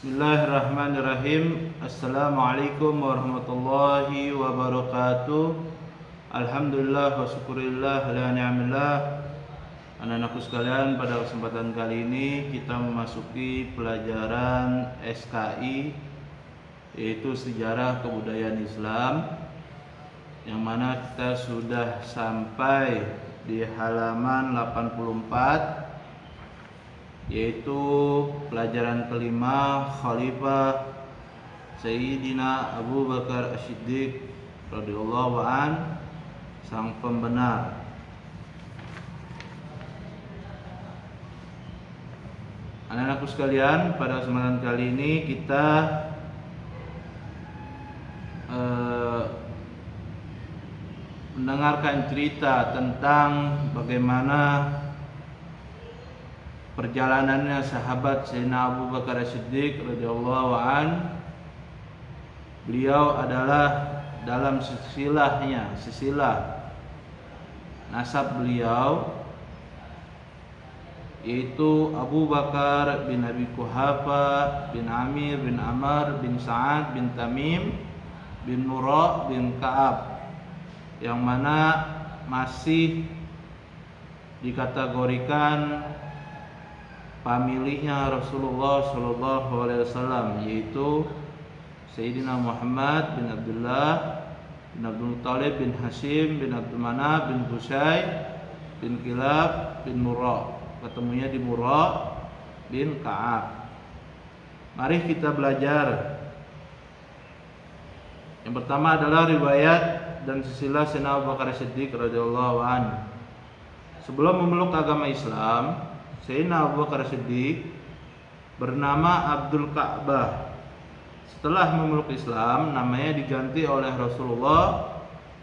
Bismillahirrahmanirrahim. Assalamualaikum warahmatullahi wabarakatuh. Alhamdulillah wa syukurillah ala ni'amillah. Anak-anakku sekalian, pada kesempatan kali ini kita memasuki pelajaran SKI, yaitu Sejarah Kebudayaan Islam, yang mana kita sudah sampai di halaman 84, yaitu pelajaran kelima, Khalifah Sayyidina Abu Bakar As-Siddiq radhiyallahu an, sang pembenar. Anak-anakku sekalian, pada kesempatan kali ini kita mendengarkan cerita tentang bagaimana perjalanannya sahabat Sayyidina Abu Bakar As-Siddiq radhiyallahu an. Beliau adalah dalam silsilah nasab beliau, yaitu Abu Bakar bin Abi Quhafa bin Amir bin Amr bin Sa'ad bin Tamim bin Murrah bin Ka'ab, yang mana masih dikategorikan familinya Rasulullah Shallallahu Alaihi Wasallam, yaitu Sayyidina Muhammad bin Abdullah bin Abdul Muttalib bin Hashim bin Abdul Manaf bin Qusay bin Kilab bin Murrah. Ketemunya di Murrah bin Ka'ab. Mari kita belajar. Yang pertama adalah riwayat dan silsilah Sayyidina Abu Bakar As-Siddiq radhiyallahu anhu. Sebelum memeluk agama Islam, Sayyidina Abu Bakar As-Siddiq bernama Abdul Ka'bah. Setelah memeluk Islam, namanya diganti oleh Rasulullah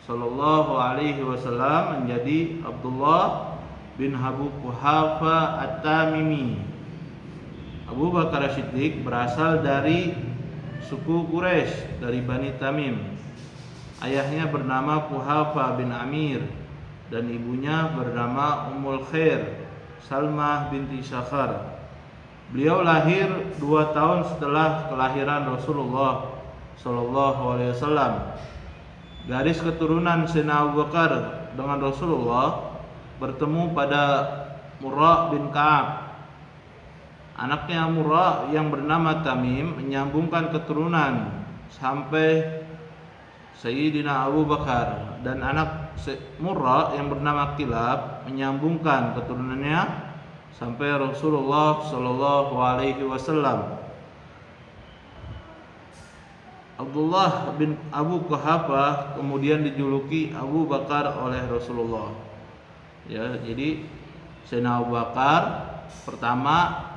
Shallallahu Alaihi Wasallam menjadi Abdullah bin Abu Quhafa At-Tamimi. Abu Bakar As-Siddiq berasal dari suku Quraisy, dari Bani Tamim. Ayahnya bernama Quhafa bin Amir dan ibunya bernama Ummul Khair Salmah binti Syakhar. Beliau lahir 2 tahun setelah kelahiran Rasulullah Sallallahu Alaihi Wasallam. Garis keturunan Sayyidina Abu Bakar dengan Rasulullah bertemu pada Murrah bin Ka'ab. Anaknya Murrah yang bernama Tamim menyambungkan keturunan sampai Sayyidina Abu Bakar, dan anak Murrah yang bernama Kilab menyambungkan keturunannya sampai Rasulullah Shallallahu Alaihi Wasallam. Abdullah bin Abu Quhafa kemudian dijuluki Abu Bakar oleh Rasulullah. Ya, jadi Sayyidina Abu Bakar pertama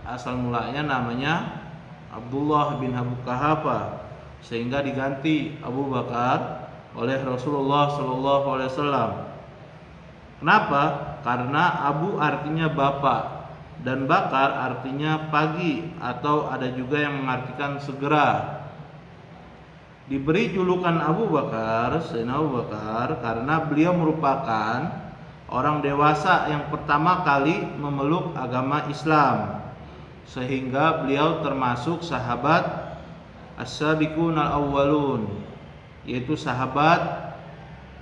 asal mulanya namanya Abdullah bin Abu Quhafa, sehingga diganti Abu Bakar oleh Rasulullah Shallallahu Alaihi Wasallam. Kenapa? Karena Abu artinya bapak dan Bakar artinya pagi, atau ada juga yang mengartikan segera. Diberi julukan Abu Bakar, Sayyidina Abu Bakar, karena beliau merupakan orang dewasa yang pertama kali memeluk agama Islam, sehingga beliau termasuk sahabat As-Sabiqun al-Awwalun, yaitu sahabat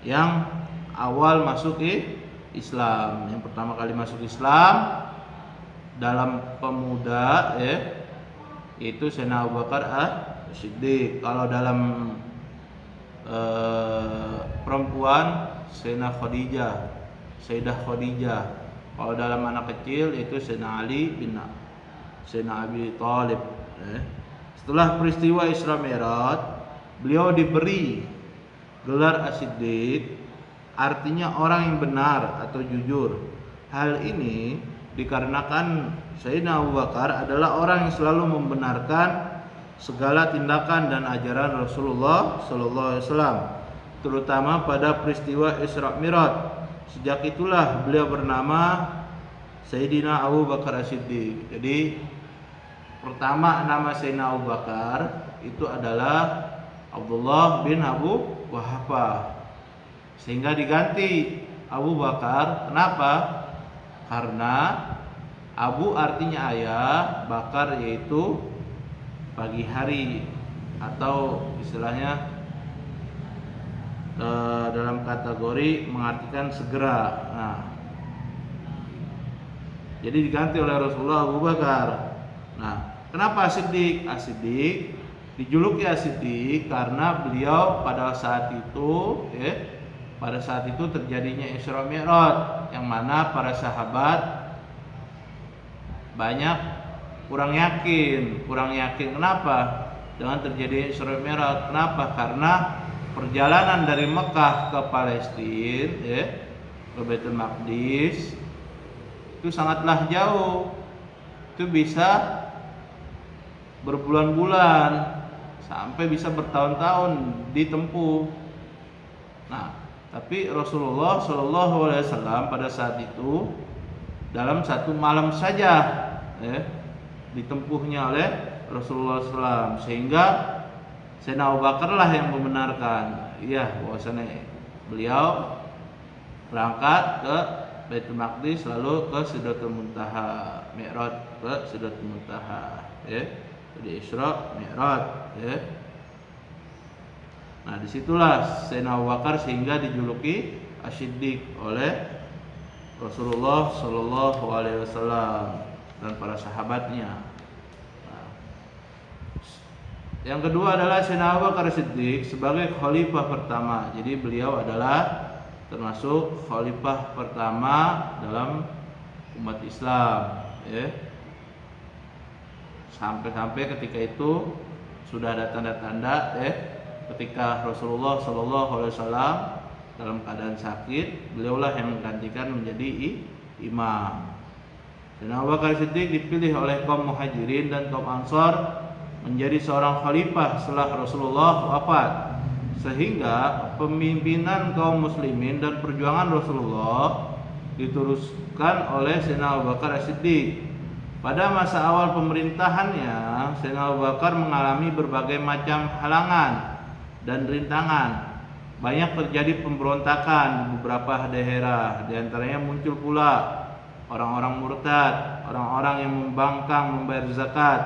yang awal masuk Islam, yang pertama kali masuk Islam dalam pemuda, yaitu Sayyidina Abu Bakar As-Siddiq. Kalau dalam perempuan Sayyidah Khadijah. Kalau dalam anak kecil itu Sayyidina Ali bin Sayyidina Abi Thalib. Setelah peristiwa Isra Mi'raj, beliau diberi gelar As-Siddiq, artinya orang yang benar atau jujur. Hal ini dikarenakan Sayyidina Abu Bakar adalah orang yang selalu membenarkan segala tindakan dan ajaran Rasulullah Sallallahu Alaihi Wasallam, terutama pada peristiwa Isra Mi'raj. Sejak itulah beliau bernama Sayyidina Abu Bakar As-Siddiq. Jadi pertama nama Sayyidina Abu Bakar itu adalah Abdullah bin Abu Quhafa, sehingga diganti Abu Bakar. Kenapa? Karena Abu artinya ayah, Bakar yaitu pagi hari, atau istilahnya dalam kategori mengartikan segera. Nah, jadi diganti oleh Rasulullah Abu Bakar. Nah, kenapa As-Siddiq? As-Siddiq dijuluki As-Siddiq karena beliau pada saat itu terjadinya Isra Mi'raj, yang mana para sahabat banyak kurang yakin. Kenapa dengan terjadi Isra Mi'raj? Kenapa? Karena perjalanan dari Mekah ke Palestina, ke Baitul Maqdis, itu sangatlah jauh. Itu bisa berbulan-bulan sampai bisa bertahun-tahun ditempuh. Nah, tapi Rasulullah Shallallahu Alaihi Wasallam pada saat itu dalam satu malam saja ditempuhnya oleh Rasulullah SAW, sehingga Sayyidina Abu Bakar lah yang membenarkan, bahwasanya beliau berangkat ke Baitul Maqdis lalu ke Sidratul Muntaha, Mi'raj ke Sidratul Muntaha, di Isra Mi'raj. Nah, disitulah Sayyidina Abu Bakar sehingga dijuluki As-Siddiq oleh Rasulullah Shallallahu Alaihi Wasallam dan para sahabatnya. Yang kedua adalah Sayyidina Abu Bakar Siddiq sebagai khalifah pertama. Jadi beliau adalah termasuk khalifah pertama dalam umat Islam, Sampai-sampai ketika itu sudah ada tanda-tanda ketika Rasulullah Shallallahu Alaihi Wasallam dalam keadaan sakit, beliaulah yang menggantikan menjadi imam. Sayyidina Abu Bakar Siddiq dipilih oleh kaum Muhajirin dan kaum Ansar menjadi seorang khalifah setelah Rasulullah wafat, sehingga pemimpinan kaum muslimin dan perjuangan Rasulullah diteruskan oleh Sayyidina Abu Bakar As-Siddiq. Pada masa awal pemerintahannya, Sayyidina Abu Bakar mengalami berbagai macam halangan dan rintangan. Banyak terjadi pemberontakan di beberapa daerah, di antaranya muncul pula orang-orang murtad, orang-orang yang membangkang membayar zakat,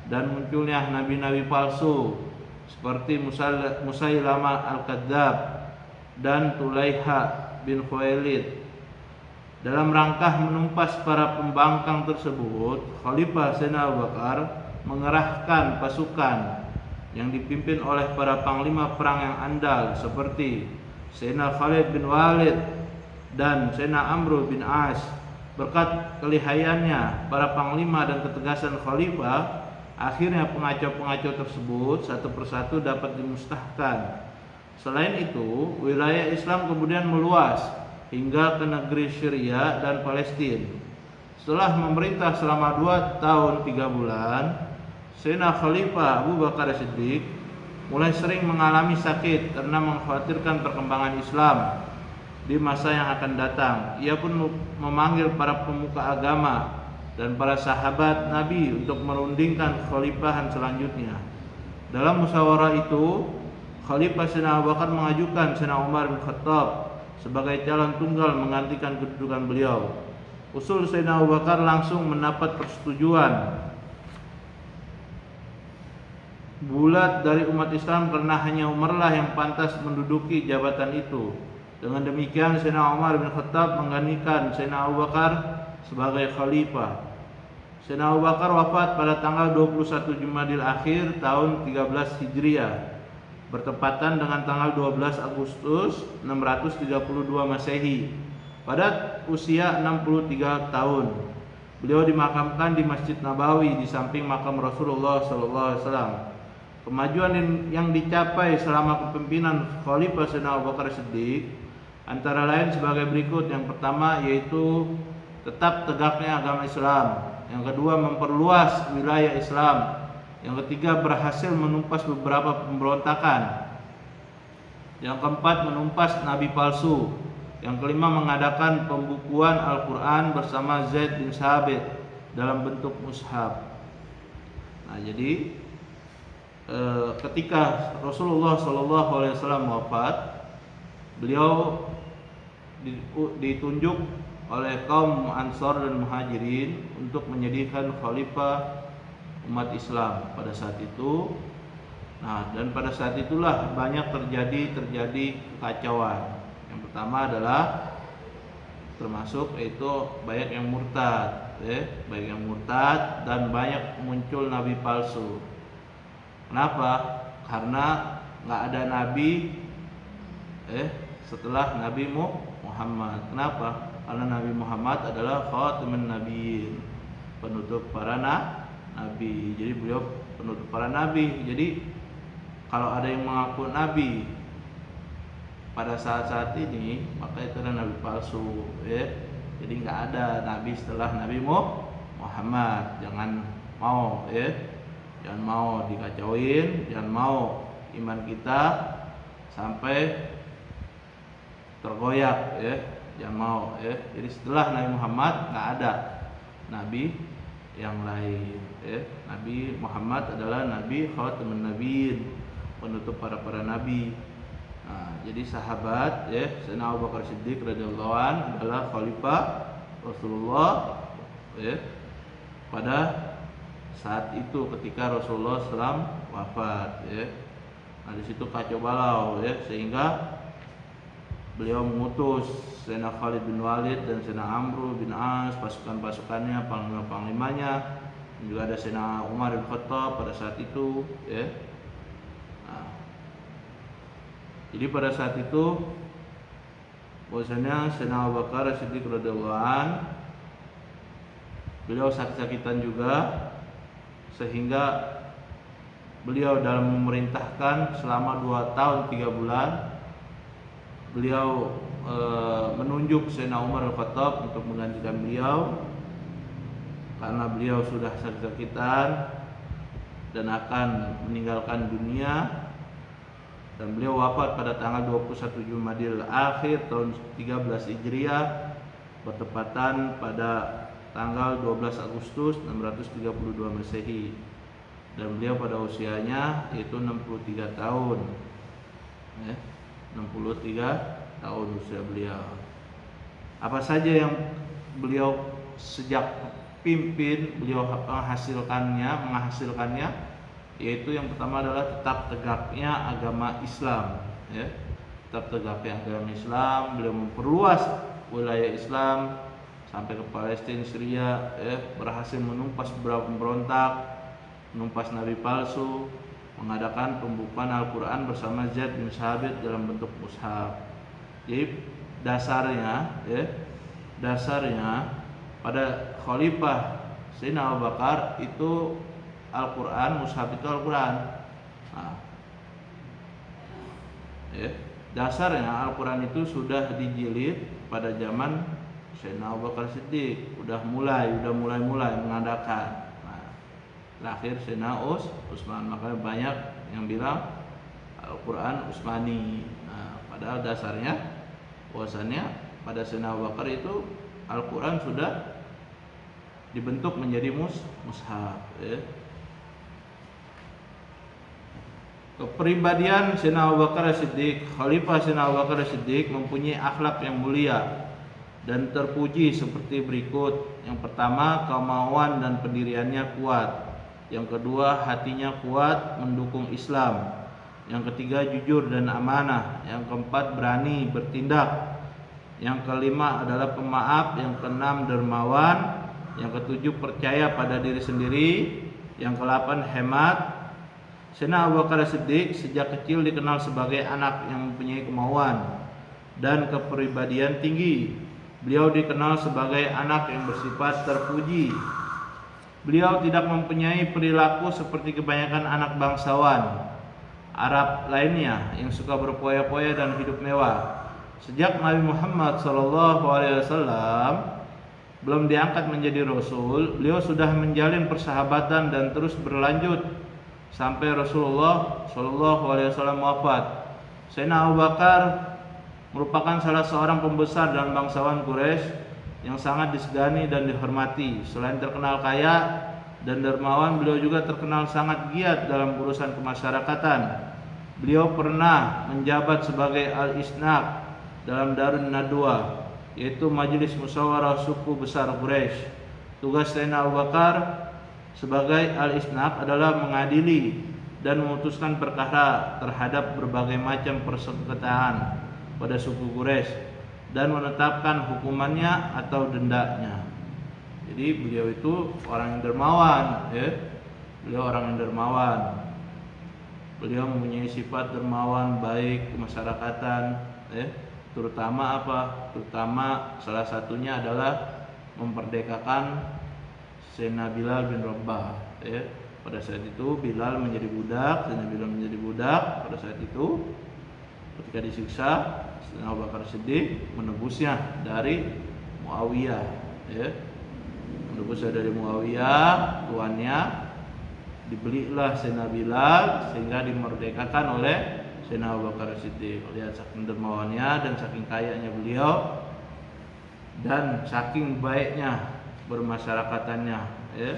dan munculnya nabi-nabi palsu seperti Musailamah Al-Kadzab dan Tulaiha bin Khuwailid. Dalam rangka menumpas para pembangkang tersebut, Khalifah Sayyidina Abu Bakar mengerahkan pasukan yang dipimpin oleh para panglima perang yang andal seperti Sayyidina Khalid bin Walid dan Sayyidina Amr bin As. Berkat kelihayannya para panglima dan ketegasan Khalifah, akhirnya pengacau-pengacau tersebut satu persatu dapat dimusnahkan. Selain itu, wilayah Islam kemudian meluas hingga ke negeri Syria dan Palestina. Setelah memerintah selama 2 tahun 3 bulan, Sayyidina Khalifah Abu Bakar Siddiq mulai sering mengalami sakit karena mengkhawatirkan perkembangan Islam di masa yang akan datang. Ia pun memanggil para pemuka agama dan para sahabat Nabi untuk merundingkan khalifahan selanjutnya. Dalam musyawarah itu, Khalifah Sayyidina Abu Bakar mengajukan Sayyidina Umar bin Khattab sebagai calon tunggal menggantikan kedudukan beliau. Usul Sayyidina Abu Bakar langsung mendapat persetujuan bulat dari umat Islam karena hanya Umarlah yang pantas menduduki jabatan itu. Dengan demikian Sayyidina Umar bin Khattab menggantikan Sayyidina Abu Bakar sebagai khalifah. Sayyidina Abu Bakar wafat pada tanggal 21 Jumadil Akhir tahun 13 Hijriah, bertepatan dengan tanggal 12 Agustus 632 Masehi, pada usia 63 tahun. Beliau dimakamkan di Masjid Nabawi di samping makam Rasulullah SAW. Kemajuan yang dicapai selama kepemimpinan Khalifah Sayyidina Abu Bakar Siddiq antara lain sebagai berikut. Yang pertama yaitu tetap tegaknya agama Islam. Yang kedua, memperluas wilayah Islam. Yang ketiga, berhasil menumpas beberapa pemberontakan. Yang keempat, menumpas nabi palsu. Yang kelima, mengadakan pembukuan Al-Quran bersama Zaid bin Sabit dalam bentuk mushaf. Nah, jadi ketika Rasulullah SAW wafat, beliau ditunjuk oleh kaum Ansar dan Muhajirin untuk menjadikan khalifah umat Islam pada saat itu. Nah, dan pada saat itulah banyak terjadi kekacauan. Yang pertama adalah termasuk itu banyak yang murtad, banyak yang murtad dan banyak muncul nabi palsu. Kenapa? Karena nggak ada nabi setelah Nabi Muhammad. Kenapa? Karena Nabi Muhammad adalah khatamun nabiyyin, penutup para nabi. Jadi beliau penutup para nabi. Jadi kalau ada yang mengaku nabi pada saat-saat ini, maka itu adalah nabi palsu, Jadi nggak ada nabi setelah Nabi Muhammad. Jangan mau, jangan mau dikacauin, jangan mau iman kita sampai tergoyak, jangan mau, Jadi setelah Nabi Muhammad nggak ada nabi yang lain, Nabi Muhammad adalah nabi khatamun nabiyyin, penutup para nabi. Nah, jadi sahabat Sayyidina Abu Bakar Siddiq radhiyallahu anhu adalah khalifah Rasulullah pada saat itu ketika Rasulullah SAW wafat. Nah, di situ kacau balau, sehingga beliau mengutus Sayyidina Khalid bin Walid dan Sayyidina Amr bin As, pasukan-pasukannya, panglima-panglimanya, dan juga ada Sayyidina Umar bin Khattab pada saat itu, Nah, jadi pada saat itu bahwasanya Sayyidina Abu Bakar Siddiq radhiyallahu anhu beliau sakit-sakitan juga, sehingga beliau dalam memerintahkan selama 2 tahun 3 bulan beliau menunjuk Sayyidina Umar bin Khattab untuk menggantikan beliau karena beliau sudah sakit-sakitan dan akan meninggalkan dunia. Dan beliau wafat pada tanggal 21 Jumadil Akhir tahun 13 Hijriah, bertepatan pada tanggal 12 Agustus 632 Masehi. Dan beliau pada usianya yaitu 63 tahun. 63 tahun usia beliau. Apa saja yang beliau sejak pimpin beliau menghasilkannya, yaitu yang pertama adalah tetap tegaknya agama Islam, tetap tegaknya agama Islam. Beliau memperluas wilayah Islam sampai ke Palestina, Syria, berhasil menumpas beberapa pemberontak, menumpas nabi palsu, mengadakan pembukaan Al-Quran bersama Zaid bin Sabit dalam bentuk mushaf. Jadi dasarnya pada khalifah Sayyidina Abu Bakar itu Al-Quran, mushaf itu Al-Quran. Nah, dasarnya Al-Quran itu sudah dijilid pada zaman Sayyidina Abu Bakar Siddiq, udah mulai mengadakan. Nah, terakhir Sayyidina Utsman, makanya banyak yang bilang Al-Quran Utsmani. Nah, padahal dasarnya bahwasannya pada Sayyidina Abu Bakar itu Al-Quran sudah dibentuk menjadi mushaf. Kepribadian Sayyidina Abu Bakar Siddiq, Khalifah Sayyidina Abu Bakar Siddiq, mempunyai akhlak yang mulia dan terpuji seperti berikut. Yang pertama, kemauan dan pendiriannya kuat. Yang kedua, hatinya kuat mendukung Islam. Yang ketiga, jujur dan amanah. Yang keempat, berani bertindak. Yang kelima adalah pemaaf. Yang keenam, dermawan. Yang ketujuh, percaya pada diri sendiri. Yang kedelapan, hemat. Sayyidina Abu Bakar Siddiq sejak kecil dikenal sebagai anak yang mempunyai kemauan dan kepribadian tinggi. Beliau dikenal sebagai anak yang bersifat terpuji. Beliau tidak mempunyai perilaku seperti kebanyakan anak bangsawan Arab lainnya yang suka berpoya-poya dan hidup mewah. Sejak Nabi Muhammad SAW belum diangkat menjadi Rasul, beliau sudah menjalin persahabatan dan terus berlanjut sampai Rasulullah SAW wafat. Sayyidina Abu Bakar merupakan salah seorang pembesar dan bangsawan Quraisy yang sangat disegani dan dihormati. Selain terkenal kaya dan dermawan, beliau juga terkenal sangat giat dalam urusan kemasyarakatan. Beliau pernah menjabat sebagai Al-Isnaq dalam Darun Nadwa, yaitu majelis musyawarah suku besar Quraisy. Tugas Sayyidina Abu Bakar sebagai al-isnad adalah mengadili dan memutuskan perkara terhadap berbagai macam persengketaan pada suku Quraisy dan menetapkan hukumannya atau dendanya. Jadi beliau itu orang yang dermawan, ya. Beliau orang yang dermawan. Beliau mempunyai sifat dermawan baik kemasyarakatan, ya. Terutama apa? Terutama salah satunya adalah memerdekakan Sayyidina Bilal bin Rabah, ya. Pada saat itu Bilal menjadi budak, Sayyidina Bilal menjadi budak. Pada saat itu ketika disiksa, Sayyidina Abu Bakar Siddiq menebusnya dari Muawiyah, ya. Menebusnya dari Muawiyah, tuannya, dibelilah Sayyidina Bilal sehingga dimerdekakan oleh Sayyidina Abu Bakar Siddiq. Lihat saking dermawannya dan saking kayanya beliau dan saking baiknya bermasyarakatannya, ya.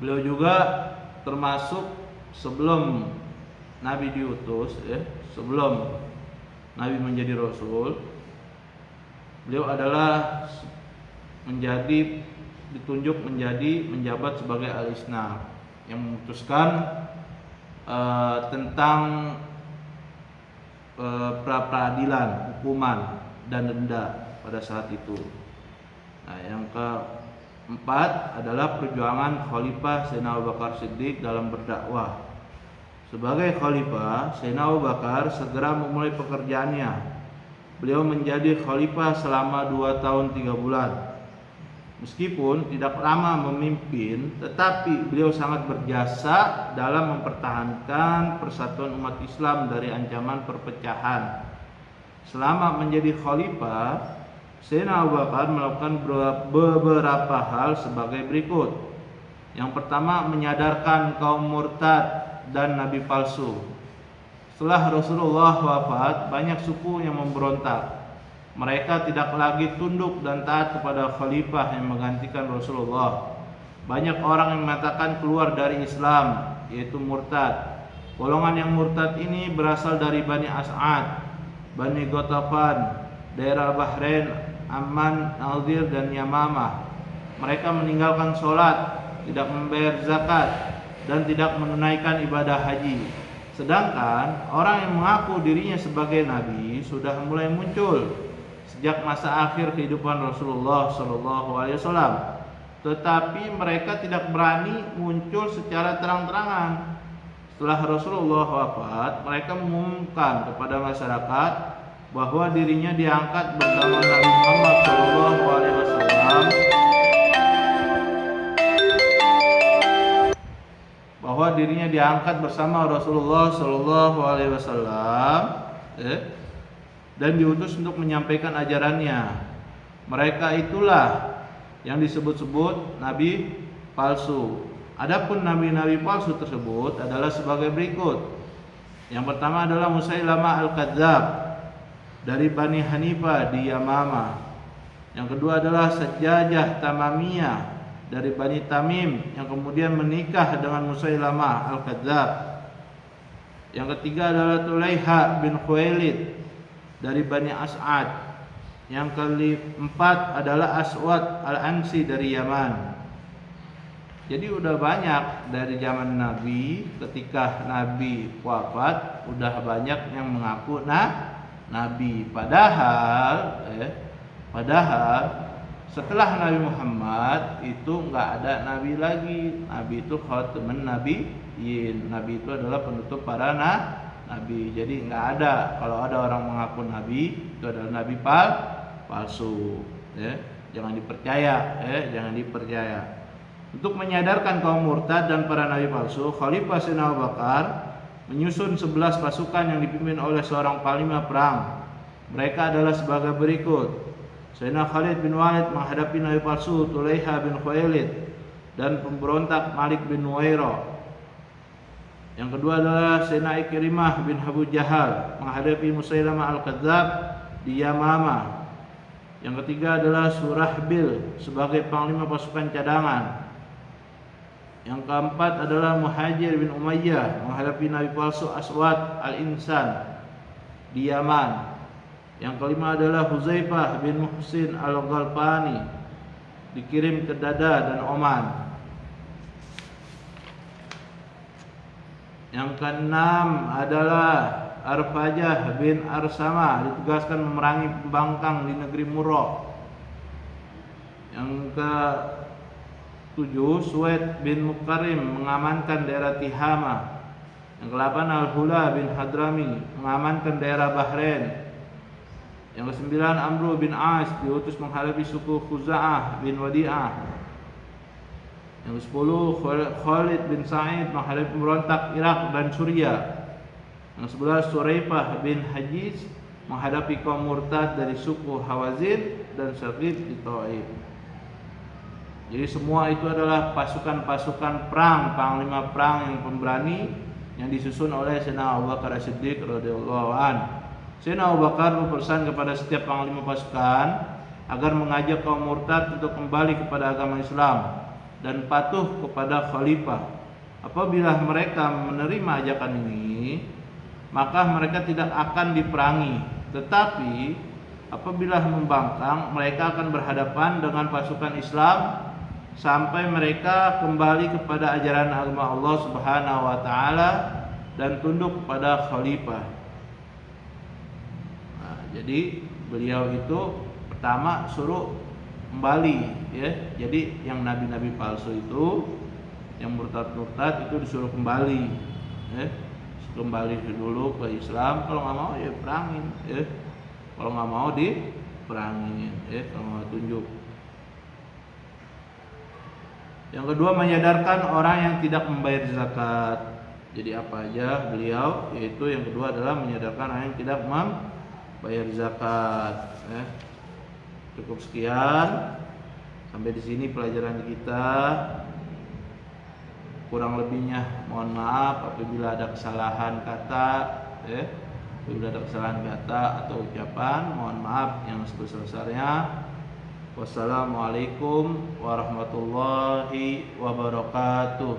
Beliau juga termasuk sebelum Nabi diutus, ya, sebelum Nabi menjadi Rasul, beliau adalah ditunjuk menjadi menjabat sebagai al-isnad yang memutuskan tentang pra-peradilan, hukuman dan denda pada saat itu. Nah, yang keempat adalah perjuangan Khalifah Sayyidina Abu Bakar Siddiq dalam berdakwah. Sebagai Khalifah, Sayyidina Abu Bakar segera memulai pekerjaannya. Beliau menjadi Khalifah selama 2 tahun 3 bulan. Meskipun tidak lama memimpin, tetapi beliau sangat berjasa dalam mempertahankan persatuan umat Islam dari ancaman perpecahan. Selama menjadi khalifah, Sayyidina Abu Bakar melakukan beberapa hal sebagai berikut. Yang pertama, menyadarkan kaum murtad dan nabi palsu. Setelah Rasulullah wafat, banyak suku yang memberontak. Mereka tidak lagi tunduk dan taat kepada khalifah yang menggantikan Rasulullah. Banyak orang yang mengatakan keluar dari Islam, yaitu murtad. Golongan yang murtad ini berasal dari Bani As'ad, Bani Ghatafan, daerah Bahrain, Amman, Nadir dan Yamamah. Mereka meninggalkan sholat, tidak membayar zakat, dan tidak menunaikan ibadah haji. Sedangkan orang yang mengaku dirinya sebagai nabi sudah mulai muncul sejak masa akhir kehidupan Rasulullah SAW. Tetapi mereka tidak berani muncul secara terang-terangan. Setelah Rasulullah wafat, mereka mengumumkan kepada masyarakat bahwa dirinya diangkat bersama Nabi Muhammad SAW, bahwa dirinya diangkat bersama Rasulullah SAW, dan diutus untuk menyampaikan ajarannya. Mereka itulah yang disebut-sebut nabi palsu. Adapun nabi-nabi palsu tersebut adalah sebagai berikut. Yang pertama adalah Musailamah al-Kadzdzab dari Bani Hanifah di Yamamah. Yang kedua adalah Sajjajah Tamamiyah dari Bani Tamim yang kemudian menikah dengan Musailamah al-Kadzdzab. Yang ketiga adalah Tulaiha bin Khuwailid dari Bani As'ad. Yang keempat adalah Aswad al-Ansi dari Yaman. Jadi udah banyak dari zaman Nabi, ketika Nabi wafat udah banyak yang mengaku Nabi. Padahal setelah Nabi Muhammad itu nggak ada Nabi lagi. Nabi itu khatamun nabiyyin. Nabi itu adalah penutup para Nabi. Jadi nggak ada. Kalau ada orang mengaku Nabi, itu adalah Nabi palsu. Jangan dipercaya. Jangan dipercaya. Untuk menyadarkan kaum murtad dan para nabi palsu, Khalifah Sayyidina Abu Bakar menyusun 11 pasukan yang dipimpin oleh seorang panglima perang. Mereka adalah sebagai berikut. Sayyidina Khalid bin Walid menghadapi nabi palsu Tulaiha bin Khuwailid dan pemberontak Malik bin Nuwairah. Yang kedua adalah Sayyidina Ikrimah bin Abu Jahal menghadapi Musailamah al-Kadzdzab di Yamamah. Yang ketiga adalah Surahbil sebagai panglima pasukan cadangan. Yang keempat adalah Muhajir bin Umayyah menghadapi nabi palsu Aswad al-Insan di Yaman. Yang kelima adalah Huzaifah bin Muhsin al-Ghalfani dikirim ke Dada dan Oman. Yang keenam adalah Arfajah bin Arsama ditugaskan memerangi pembangkang di negeri Murrah. Yang ke-7 Suwaid bin Mukarim mengamankan daerah Tihama. Yang ke-8 Al-Hula bin Hadrami mengamankan daerah Bahrain. Yang ke-9 Amru bin As diutus menghadapi suku Khuza'ah bin Wadi'ah. Yang ke-10 Khalid bin Sa'id menghadapi pemberontak Irak dan Suriah. Yang ke-11 Suraipah bin Hajiz menghadapi kaum murtad dari suku Hawazin dan Saqif di Taif. Jadi semua itu adalah pasukan-pasukan perang, panglima perang yang pemberani yang disusun oleh Sayyidina Abu Bakar As-Siddiq radhiyallahu anhu. Sayyidina Abu Bakar berpesan kepada setiap panglima pasukan agar mengajak kaum murtad untuk kembali kepada agama Islam dan patuh kepada khalifah. Apabila mereka menerima ajakan ini, maka mereka tidak akan diperangi. Tetapi apabila membangkang, mereka akan berhadapan dengan pasukan Islam sampai mereka kembali kepada ajaran agama Allah Subhanahu wa taala dan tunduk kepada khalifah. Nah, jadi beliau itu pertama suruh kembali ya. Jadi yang nabi-nabi palsu itu, yang murtad-murtad itu disuruh kembali ya. Kembali dulu ke Islam, kalau nggak mau ya perangin ya. Kalau nggak mau diperangin ya, kalau mau tunjuk. Yang kedua menyadarkan orang yang tidak membayar zakat. Jadi apa aja beliau, yaitu yang kedua adalah menyadarkan orang yang tidak membayar zakat ya. Cukup sekian. Sampai di sini pelajaran kita. Kurang lebihnya mohon maaf apabila ada kesalahan kata ya. Apabila ada kesalahan kata atau ucapan, mohon maaf yang sebesar-besarnya. Wassalamualaikum warahmatullahi wabarakatuh.